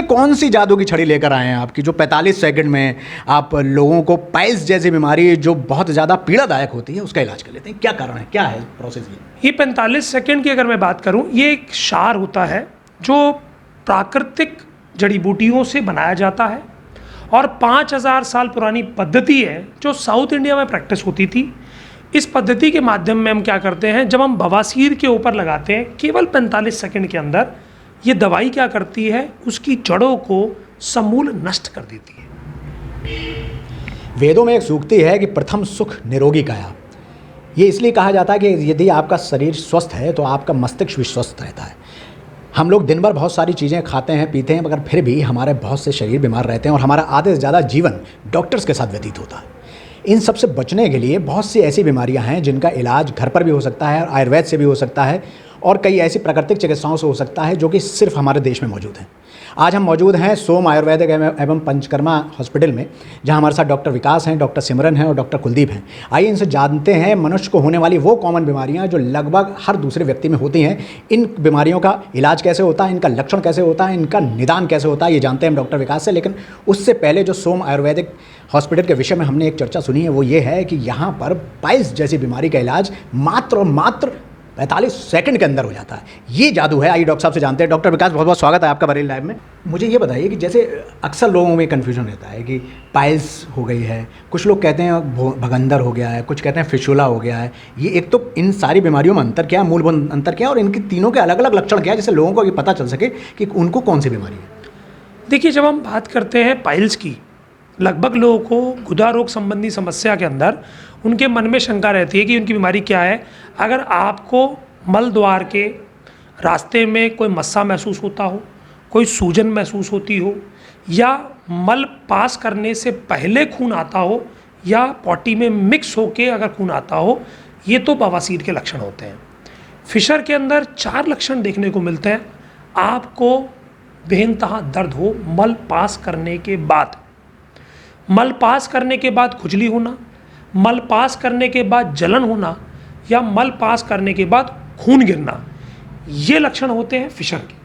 ये कौन सी जादू की छड़ी लेकर आए हैं आपकी, जो 45 सेकंड में आप लोगों को पाइल्स जैसी बीमारी जो बहुत ज़्यादा पीड़ादायक होती है उसका इलाज कर लेते हैं? क्या कारण है, क्या है प्रोसेस? ये 45 सेकंड की अगर मैं बात करूं, ये एक क्षार होता है जो प्राकृतिक जड़ी बूटियों से बनाया जाता है और 5000 साल पुरानी पद्धति है जो साउथ इंडिया में प्रैक्टिस होती थी। इस पद्धति के माध्यम में हम क्या करते हैं, जब हम बवासीर के ऊपर लगाते हैं केवल 45 सेकंड के अंदर, ये दवाई क्या करती है, उसकी जड़ों को समूल नष्ट कर देती है। वेदों में एक सूक्ति है कि प्रथम सुख निरोगी काया। ये इसलिए कहा जाता है कि यदि आपका शरीर स्वस्थ है तो आपका मस्तिष्क भी स्वस्थ रहता है। हम लोग दिन भर बहुत सारी चीज़ें खाते हैं पीते हैं, मगर फिर भी हमारे बहुत से शरीर बीमार रहते हैं और हमारा आधे से ज़्यादा जीवन डॉक्टर्स के साथ व्यतीत होता है। इन सब से बचने के लिए बहुत सी ऐसी बीमारियां हैं जिनका इलाज घर पर भी हो सकता है, आयुर्वेद से भी हो सकता है और कई ऐसी प्राकृतिक चिकित्साओं से हो सकता है जो कि सिर्फ हमारे देश में मौजूद हैं। आज हम मौजूद हैं सोम आयुर्वेदिक एवं पंचकर्मा हॉस्पिटल में, जहां हमारे साथ डॉक्टर विकास हैं, डॉक्टर सिमरन हैं और डॉक्टर कुलदीप हैं। आइए इनसे जानते हैं मनुष्य को होने वाली वो कॉमन बीमारियां जो लगभग हर दूसरे व्यक्ति में होती हैं। इन बीमारियों का इलाज कैसे होता है, इनका लक्षण कैसे होता है, इनका निदान कैसे होता है, ये जानते हैं हम डॉक्टर विकास से। लेकिन उससे पहले जो सोम आयुर्वेदिक हॉस्पिटल के विषय में हमने एक चर्चा सुनी है वो ये है कि यहाँ पर पाइल्स जैसी बीमारी का इलाज मात्र और मात्र 45 सेकंड के अंदर हो जाता है। ये जादू है। आइए डॉक्टर साहब से जानते हैं। डॉक्टर विकास, बहुत बहुत स्वागत है आपका बरेली लाइव में। मुझे ये बताइए कि जैसे अक्सर लोगों में कन्फ्यूजन रहता है कि पाइल्स हो गई है, कुछ लोग कहते हैं भगंदर हो गया है, कुछ कहते हैं फिशुला हो गया है। ये एक तो इन सारी बीमारियों में अंतर क्या है, मूलभूत अंतर क्या है और इनके तीनों के अलग अलग लक्षण क्या है, जिससे लोगों को ये पता चल सके कि उनको कौन सी बीमारी है? देखिए, जब हम बात करते हैं पाइल्स की, लगभग लोगों को गुदा रोग संबंधी समस्या के अंदर उनके मन में शंका रहती है कि उनकी बीमारी क्या है। अगर आपको मल द्वार के रास्ते में कोई मस्सा महसूस होता हो, कोई सूजन महसूस होती हो, या मल पास करने से पहले खून आता हो, या पॉटी में मिक्स होके अगर खून आता हो, ये तो बवासीर के लक्षण होते हैं। फिशर के अंदर 4 लक्षण देखने को मिलते हैं। आपको बेइंतहा दर्द हो मल पास करने के बाद, मल पास करने के बाद खुजली होना, मल पास करने के बाद जलन होना, या मल पास करने के बाद खून गिरना, ये लक्षण होते हैं फिशर के।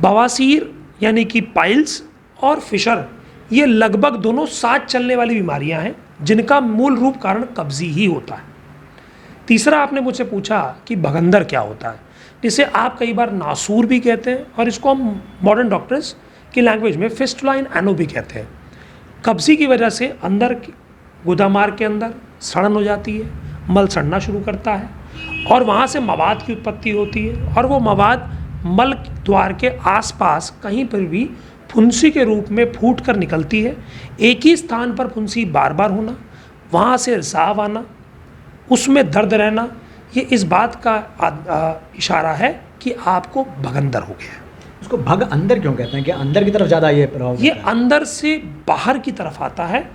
बवासीर यानी कि पाइल्स और फिशर, ये लगभग दोनों साथ चलने वाली बीमारियां हैं जिनका मूल रूप कारण कब्जी ही होता है। तीसरा, आपने मुझसे पूछा कि भगंदर क्या होता है, जिसे आप कई बार नासूर भी कहते हैं और इसको हम मॉडर्न डॉक्टर्स की लैंग्वेज में फिस्टुला इन एनो भी कहते हैं। कब्जी की वजह से अंदर गुदामार्ग के अंदर सड़न हो जाती है, मल सड़ना शुरू करता है और वहाँ से मवाद की उत्पत्ति होती है और वो मवाद मल द्वार के आसपास कहीं पर भी फुंसी के रूप में फूट कर निकलती है। एक ही स्थान पर फुंसी बार बार होना, वहाँ से रिसाव आना, उसमें दर्द रहना, ये इस बात का इशारा है कि आपको भगंदर हो गया है। उसको भग अंदर क्यों कहते हैं? क्या अंदर की तरफ ज़्यादा ये प्रभाव? ये अंदर से बाहर की तरफ आता है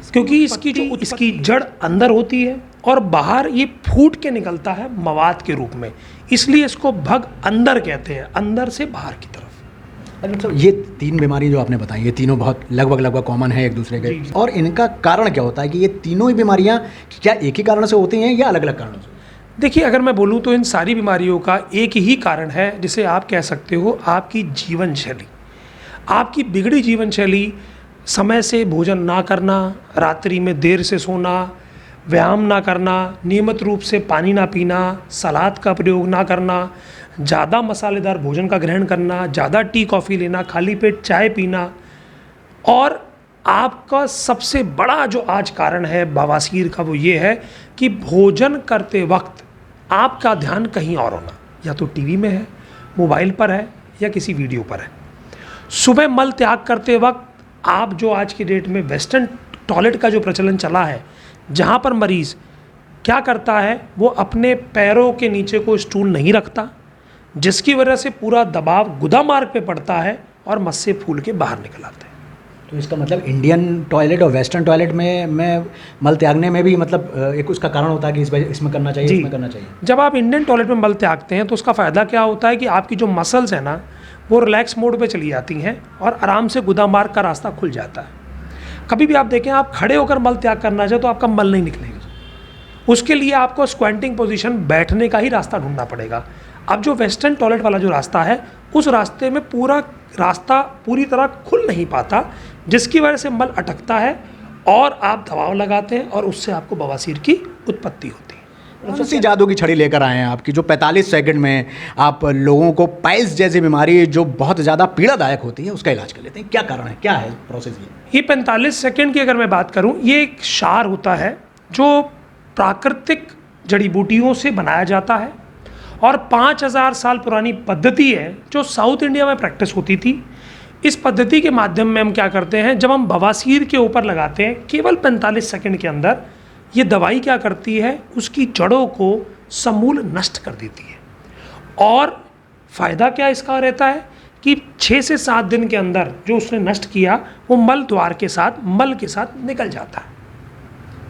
क्योंकि इसकी जड़ अंदर होती है और बाहर ये फूट के निकलता है मवाद के रूप में, इसलिए इसको भग अंदर कहते हैं, अंदर से बाहर की तरफ। मतलब ये 3 बीमारी जो आपने बताई, ये तीनों बहुत लगभग कॉमन है एक दूसरे के, और इनका कारण क्या होता है कि ये तीनों ही बीमारियां क्या एक ही कारण से होती हैं या अलग अलग कारणों से? देखिए, अगर मैं बोलूँ तो इन सारी बीमारियों का एक ही कारण है, जिसे आप कह सकते हो आपकी जीवन शैली। आपकी बिगड़ी जीवन शैली, समय से भोजन ना करना, रात्रि में देर से सोना, व्यायाम ना करना, नियमित रूप से पानी ना पीना, सलाद का प्रयोग ना करना, ज़्यादा मसालेदार भोजन का ग्रहण करना, ज़्यादा टी कॉफ़ी लेना, खाली पेट चाय पीना, और आपका सबसे बड़ा जो आज कारण है बवासीर का वो ये है कि भोजन करते वक्त आपका ध्यान कहीं और होना, या तो टीवी में है, मोबाइल पर है, या किसी वीडियो पर है। सुबह मल त्याग करते वक्त आप जो आज की डेट में वेस्टर्न टॉयलेट का जो प्रचलन चला है, जहाँ पर मरीज़ क्या करता है, वो अपने पैरों के नीचे को स्टूल नहीं रखता, जिसकी वजह से पूरा दबाव गुदा मार्ग पे पड़ता है और मस्से फूल के बाहर निकल आते हैं। तो इसका मतलब इंडियन टॉयलेट और वेस्टर्न टॉयलेट में मल त्यागने में भी मतलब एक उसका कारण होता है कि इसमें करना चाहिए, इसमें करना चाहिए। जब आप इंडियन टॉयलेट में मल त्यागते हैं तो उसका फ़ायदा क्या होता है कि आपकी जो मसल्स हैं ना, वो रिलैक्स मोड पे चली जाती हैं और आराम से गुदा मार्ग का रास्ता खुल जाता है। कभी भी आप देखें, आप खड़े होकर मल त्याग करना चाहे तो आपका मल नहीं निकलेगा, उसके लिए आपको स्क्वेंटिंग पोजीशन, बैठने का ही रास्ता ढूंढना पड़ेगा। अब जो वेस्टर्न टॉयलेट वाला जो रास्ता है, उस रास्ते में पूरा रास्ता पूरी तरह खुल नहीं पाता, जिसकी वजह से मल अटकता है और आप दबाव लगाते हैं और उससे आपको बवासीर की उत्पत्ति होती है। कौन सी जादू की छड़ी लेकर आए हैं आपकी जो 45 सेकंड में आप लोगों को पाइल्स जैसी बीमारी जो बहुत ज़्यादा पीड़ादायक होती है उसका इलाज कर लेते हैं? क्या कारण है, क्या है प्रोसेस ये 45 सेकंड की अगर मैं बात करूं, ये एक क्षार होता है जो प्राकृतिक जड़ी बूटियों से बनाया जाता है और 5000 साल पुरानी पद्धति है जो साउथ इंडिया में प्रैक्टिस होती थी। इस पद्धति के माध्यम में हम क्या करते हैं, जब हम बवासीर के ऊपर लगाते हैं केवल 45 सेकंड के अंदर, ये दवाई क्या करती है, उसकी जड़ों को समूल नष्ट कर देती है। और फ़ायदा क्या इसका रहता है कि 6 से 7 दिन के अंदर जो उसने नष्ट किया वो मल द्वार के साथ, मल के साथ निकल जाता है।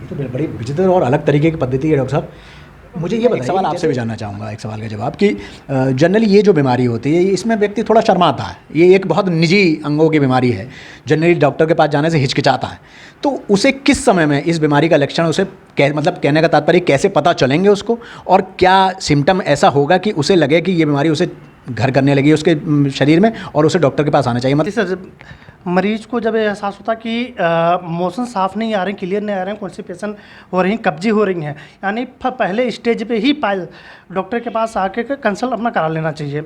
ये तो बड़ी विचित्र और अलग तरीके की पद्धति है डॉक्टर साहब। मुझे ये बताइए, सवाल आपसे भी जानना चाहूँगा, एक सवाल का जवाब कि जनरली ये जो बीमारी होती है इसमें व्यक्ति थोड़ा शर्माता है, ये एक बहुत निजी अंगों की बीमारी है, जनरली डॉक्टर के पास जाने से हिचकिचाता है, तो उसे किस समय में इस बीमारी का लक्षण उसे मतलब कहने का तात्पर्य कैसे पता चलेंगे उसको, और क्या सिम्टम ऐसा होगा कि उसे लगे कि ये बीमारी उसे घर करने लगी उसके शरीर में और उसे डॉक्टर के पास आना चाहिए? मतलब सर, मरीज को जब एहसास होता कि मोशन साफ नहीं आ रहे, क्लियर नहीं आ रहे हैं, कॉन्स्टिपेशन हो रही, कब्जी हो रही हैं, यानी पहले स्टेज पे ही पाइल डॉक्टर के पास आके कंसल्ट अपना करा लेना चाहिए।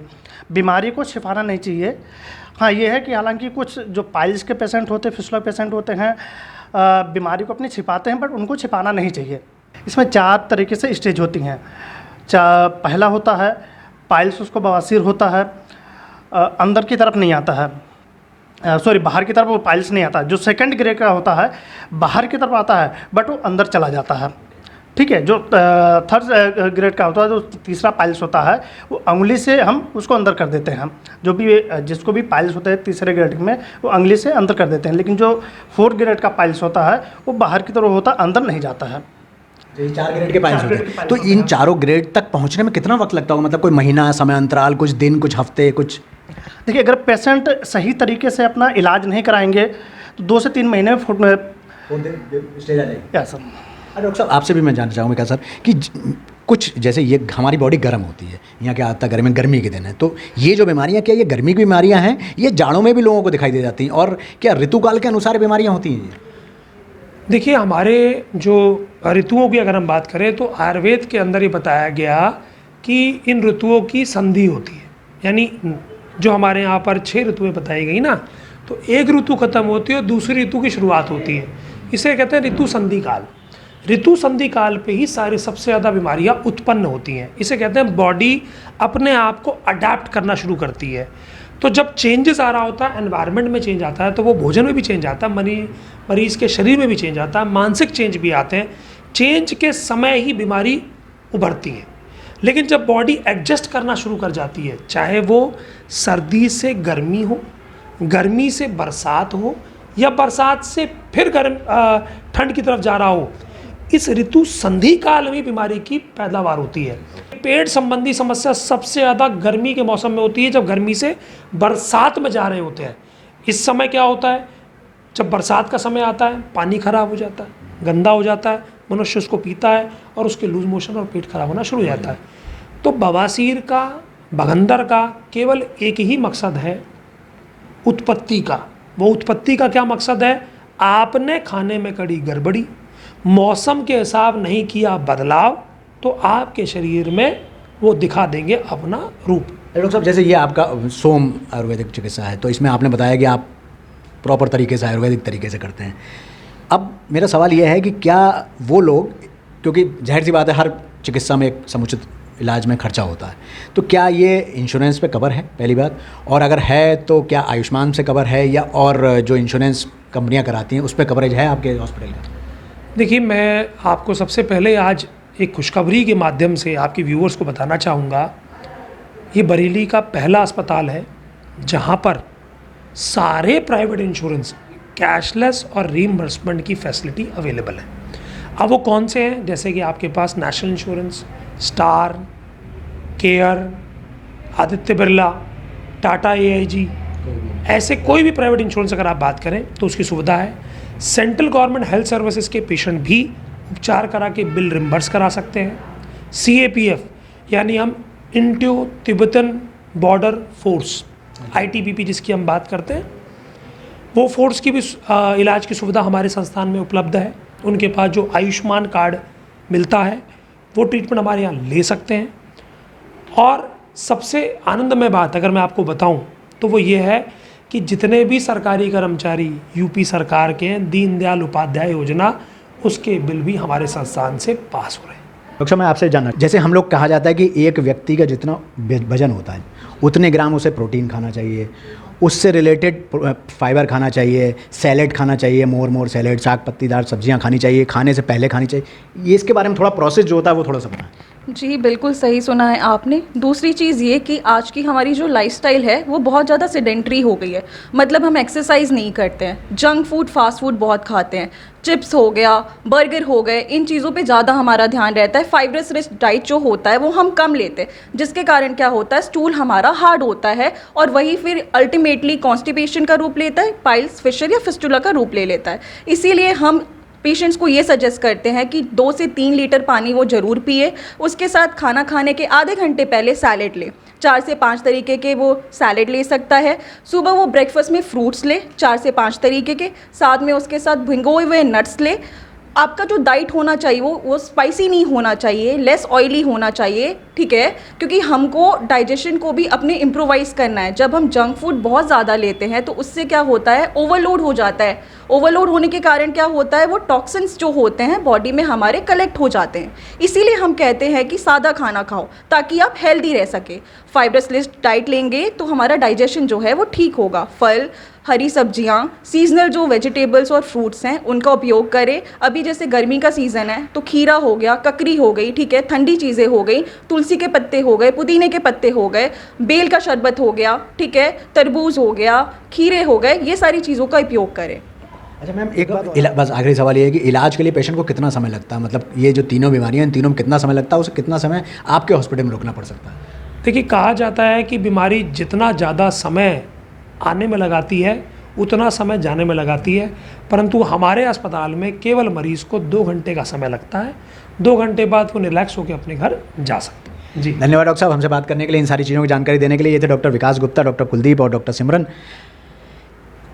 बीमारी को छिपाना नहीं चाहिए। हाँ, ये है कि हालांकि कुछ जो पाइल्स के पेशेंट होते हैं, फिस्टुला पेशेंट होते हैं, बीमारी को अपनी छिपाते हैं, बट उनको छिपाना नहीं चाहिए। इसमें 4 तरीके से स्टेज होती हैं। पहला होता है पाइल्स, उसको बवासीर होता है, अंदर की तरफ नहीं आता है, सॉरी बाहर की तरफ वो पाइल्स नहीं आता है। जो सेकंड ग्रेड का होता है बाहर की तरफ आता है बट वो अंदर चला जाता है, ठीक है। जो थर्ड ग्रेड का होता है, जो तीसरा पाइल्स होता है, वो उंगली से हम उसको अंदर कर देते हैं। जो भी जिसको भी पाइल्स होता है तीसरे ग्रेड में, वो उंगली से अंदर कर देते हैं। लेकिन जो 4th ग्रेड का पाइल्स होता है वो बाहर की तरफ होता है, अंदर नहीं जाता है। ये 4 ग्रेड के पाइल्स होते हैं, तो इन चारों ग्रेड तक पहुंचने में कितना वक्त लगता होगा? मतलब कोई महीना, समय अंतराल, कुछ दिन, कुछ हफ्ते, कुछ? देखिए, अगर पेशेंट सही तरीके से अपना इलाज नहीं कराएंगे तो 2 से 3 महीने में स्टेज आ जाएगी। क्या सर? डॉक्टर साहब, आपसे भी मैं जानना चाहूँगा क्या सर कि कुछ जैसे ये हमारी बॉडी गर्म होती है, यहाँ क्या आता है गर्मी के दिन है, तो ये जो बीमारियाँ क्या ये गर्मी की बीमारियाँ हैं, ये जाड़ों में भी लोगों को दिखाई दे जाती हैं, और क्या ऋतुकाल के अनुसार बीमारियाँ होती हैं? देखिए, हमारे जो ऋतुओं की अगर हम बात करें तो आयुर्वेद के अंदर ये बताया गया कि इन ऋतुओं की संधि होती है। यानी जो हमारे यहाँ पर 6 ऋतुएं बताई गई ना, तो एक ऋतु खत्म होती है और दूसरी ऋतु की शुरुआत होती है। इसे कहते हैं ऋतु संधि काल। ऋतु संधि काल पे ही सारी सबसे ज़्यादा बीमारियाँ उत्पन्न होती हैं। इसे कहते हैं बॉडी अपने आप को अडेप्ट करना शुरू करती है। तो जब चेंजेस आ रहा होता है, एनवायरनमेंट में चेंज आता है, तो वो भोजन में भी चेंज आता है, मरीज़ के शरीर में भी चेंज आता है, मानसिक चेंज भी आते हैं। चेंज के समय ही बीमारी उभरती है। लेकिन जब बॉडी एडजस्ट करना शुरू कर जाती है, चाहे वो सर्दी से गर्मी हो, गर्मी से बरसात हो, या बरसात से फिर ठंड की तरफ जा रहा हो, इस ऋतु संधि काल में बीमारी की पैदावार होती है। पेट संबंधी समस्या सबसे ज़्यादा गर्मी के मौसम में होती है, जब गर्मी से बरसात में जा रहे होते हैं। इस समय क्या होता है, जब बरसात का समय आता है पानी खराब हो जाता है, गंदा हो जाता है, मनुष्य उसको पीता है और उसके लूज मोशन और पेट खराब होना शुरू हो जाता है। तो बवासीर का, बगंदर का केवल एक ही मकसद है, उत्पत्ति का। वो उत्पत्ति का क्या मकसद है? आपने खाने में करी गड़बड़ी, मौसम के हिसाब नहीं किया बदलाव, तो आपके शरीर में वो दिखा देंगे अपना रूप। डॉक्टर साहब, जैसे ये आपका सोम आयुर्वेदिक चिकित्सा है, तो इसमें आपने बताया कि आप प्रॉपर तरीके से आयुर्वेदिक तरीके से करते हैं। अब मेरा सवाल ये है कि क्या वो लोग, क्योंकि जाहिर सी बात है हर चिकित्सा में एक समुचित इलाज में खर्चा होता है, तो क्या ये इंश्योरेंस पे कवर है, पहली बात, और अगर है तो क्या आयुष्मान से कवर है, या और जो इंश्योरेंस कंपनियां कराती हैं उस पर कवरेज है आपके हॉस्पिटल का? देखिए, मैं आपको सबसे पहले आज एक खुशखबरी के माध्यम से आपके व्यूअर्स को बताना चाहूँगा। ये बरेली का पहला अस्पताल है जहाँ पर सारे प्राइवेट इंश्योरेंस कैशलेस और रीइंबर्समेंट की फैसिलिटी अवेलेबल है। अब वो कौन से हैं? जैसे कि आपके पास national insurance, star, care, Aditya Birla, Tata AIG, ऐसे कोई भी प्राइवेट इंश्योरेंस अगर आप बात करें तो उसकी सुविधा है। सेंट्रल गवर्नमेंट हेल्थ सर्विसेज के पेशेंट भी उपचार करा के बिल रिम्बर्स करा सकते हैं। CAPF यानी हम Indo Tibetan border force, ITBP जिसकी हम बात करते हैं, वो फोर्स की भी इलाज की सुविधा हमारे संस्थान में उपलब्ध है। उनके पास जो आयुष्मान कार्ड मिलता है वो ट्रीटमेंट हमारे यहाँ ले सकते हैं। और सबसे आनंदमय बात अगर मैं आपको बताऊं तो वो ये है कि जितने भी सरकारी कर्मचारी यूपी सरकार के हैं, दीनदयाल उपाध्याय योजना, उसके बिल भी हमारे संस्थान से पास हो रहे हैं। डॉक्टर साहब, मैं आपसे जानना, जैसे हम लोग कहा जाता है कि एक व्यक्ति का जितना वजन होता है उतने ग्राम उसे प्रोटीन खाना चाहिए, उससे रिलेटेड फाइबर खाना चाहिए, सैलेड खाना चाहिए, मोर सैलेड, साग पत्तीदार सब्जियां खानी चाहिए, खाने से पहले खानी चाहिए। ये इसके बारे में थोड़ा प्रोसेस जो होता है वो थोड़ा सा बताएं। जी बिल्कुल सही सुना है आपने। दूसरी चीज़ ये कि आज की हमारी जो लाइफस्टाइल है वो बहुत ज़्यादा सेडेंट्री हो गई है। मतलब हम एक्सरसाइज नहीं करते हैं, जंक फूड फास्ट फूड बहुत खाते हैं, चिप्स हो गया, बर्गर हो गए, इन चीज़ों पे ज़्यादा हमारा ध्यान रहता है। फाइबरस रिच डाइट जो होता है वो हम कम लेते हैं, जिसके कारण क्या होता है, स्टूल हमारा हार्ड होता है और वही फिर अल्टीमेटली कॉन्स्टिपेशन का रूप लेता है, पाइल्स, फिशर या फिस्टुला का रूप ले लेता है। इसीलिए हम पेशेंट्स को ये सजेस्ट करते हैं कि 2 से 3 लीटर पानी वो ज़रूर पिए। उसके साथ खाना खाने के आधे घंटे पहले सैलेड ले, 4 से 5 तरीके के वो सैलेड ले सकता है। सुबह वो ब्रेकफास्ट में फ्रूट्स ले 4 से 5 तरीके के, साथ में उसके साथ भिगोए हुए नट्स ले। आपका जो डाइट होना चाहिए वो स्पाइसी नहीं होना चाहिए, लेस ऑयली होना चाहिए, ठीक है, क्योंकि हमको डाइजेशन को भी अपने इम्प्रोवाइज़ करना है। जब हम जंक फूड बहुत ज़्यादा लेते हैं तो उससे क्या होता है, ओवरलोड हो जाता है। ओवरलोड होने के कारण क्या होता है, वो टॉक्सिन्स जो होते हैं बॉडी में हमारे कलेक्ट हो जाते हैं। इसीलिए हम कहते हैं कि सादा खाना खाओ ताकि आप हेल्दी रह सके। फाइबरस रिच डाइट लेंगे तो हमारा डाइजेशन जो है वो ठीक होगा। फल, हरी सब्जियां, सीजनल जो वेजिटेबल्स और फ्रूट्स हैं उनका उपयोग करें। अभी जैसे गर्मी का सीज़न है तो खीरा हो गया, ककड़ी हो गई, ठीक है, ठंडी चीज़ें हो गई, तुलसी के पत्ते हो गए, पुदीने के पत्ते हो गए, बेल का शरबत हो गया, ठीक है, तरबूज हो गया, खीरे हो गए, ये सारी चीज़ों का उपयोग करें। अच्छा मैम, एक बात बस आखिरी सवाल ये है कि इलाज के लिए पेशेंट को कितना समय लगता है? मतलब ये जो तीनों बीमारियां हैं, इन तीनों में कितना समय लगता है, उसे कितना समय आपके हॉस्पिटल में रुकना पड़ सकता है? देखिए, कहा जाता है कि बीमारी जितना ज़्यादा समय आने में लगाती है उतना समय जाने में लगाती है, परंतु हमारे अस्पताल में केवल मरीज़ को 2 घंटे का समय लगता है। 2 घंटे बाद वो रिलैक्स होकर अपने घर जा सकते हैं। जी धन्यवाद डॉक्टर साहब, हमसे बात करने के लिए, इन सारी चीज़ों की जानकारी देने के लिए। ये थे डॉक्टर विकास गुप्ता, डॉक्टर कुलदीप और डॉक्टर सिमरन।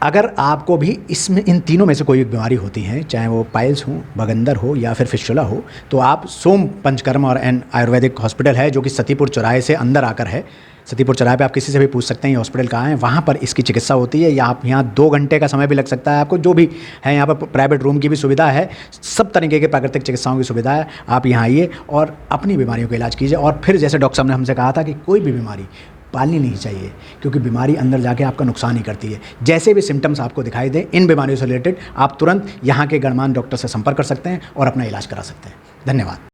अगर आपको भी इसमें इन तीनों में से कोई बीमारी होती है, चाहे वो पाइल्स हो, बगंदर हो या फिर फिस्टुला हो, तो आप सोम पंचकर्मा और एंड आयुर्वेदिक हॉस्पिटल है जो कि सतीपुर चौराहे से अंदर आकर है। सतीपुर चौराहे पे आप किसी से भी पूछ सकते हैं ये हॉस्पिटल कहाँ है, वहाँ पर इसकी चिकित्सा होती है। या आप यहाँ 2 घंटे का समय भी लग सकता है आपको, जो भी है यहाँ पर प्राइवेट रूम की भी सुविधा है, सब तरीके के प्राकृतिक चिकित्साओं की सुविधा है। आप यहाँ आइए और अपनी बीमारियों का इलाज कीजिए। और फिर जैसे डॉक्टर साहब ने हमसे कहा था कि कोई भी बीमारी पालनी नहीं चाहिए, क्योंकि बीमारी अंदर जाके आपका नुकसान ही करती है। जैसे भी सिम्टम्स आपको दिखाई दें इन बीमारियों से रिलेटेड, आप तुरंत यहाँ के गणमान्य डॉक्टर से संपर्क कर सकते हैं और अपना इलाज करा सकते हैं। धन्यवाद।